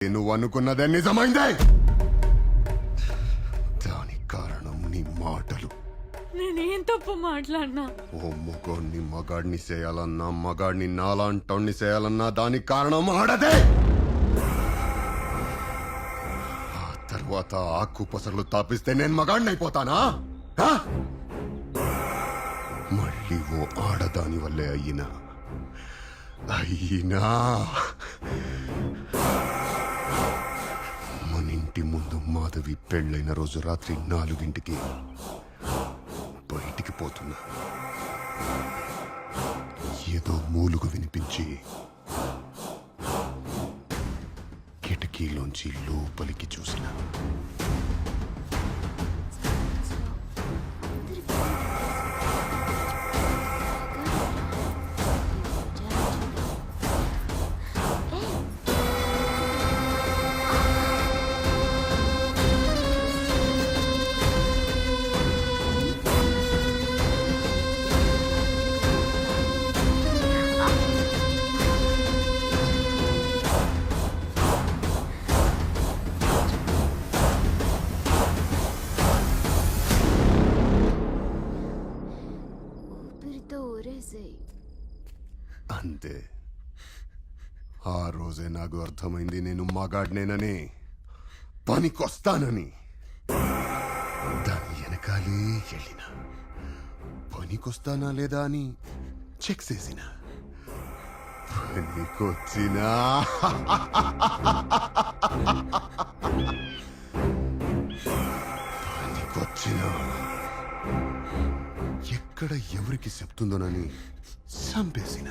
నువ్వు అనుకున్నదే నిజమైందే. దానికి కారణం నీ మాటలు. నేనేం తప్పు మాట్లాడినా? ఓ మగాడిని మగాడిని చేయాలన్నా, మగాడిని నాలాంటోడిని చేయాలన్నా దానికి కారణం ఆడదే. ఆ తర్వాత ఆకు పసర్లు తాపిస్తే నేను మగాడిని అయిపోతానా? మళ్ళీ ఓ ఆడదాని వల్లే అయినా మన ఇంటి ముందు మాధవి పెళ్ళైన రోజు రాత్రి 4 బయటికి పోతున్నా. ఏదో మూలుగు వినిపించి కిటికీలోంచి లోపలికి చూసిన. అంతే. ఆ రోజే నాకు అర్థమైంది నేను మగాడినేనని, పనికొస్తానని. దాని వెనకాలే వెళ్ళిన, పనికొస్తానా లేదా అని చెక్ చేసిన. పనికొచ్చినా పనికొచ్చినా ఎక్కడ ఎవరికి చెప్తుందోనని చంపేసిన.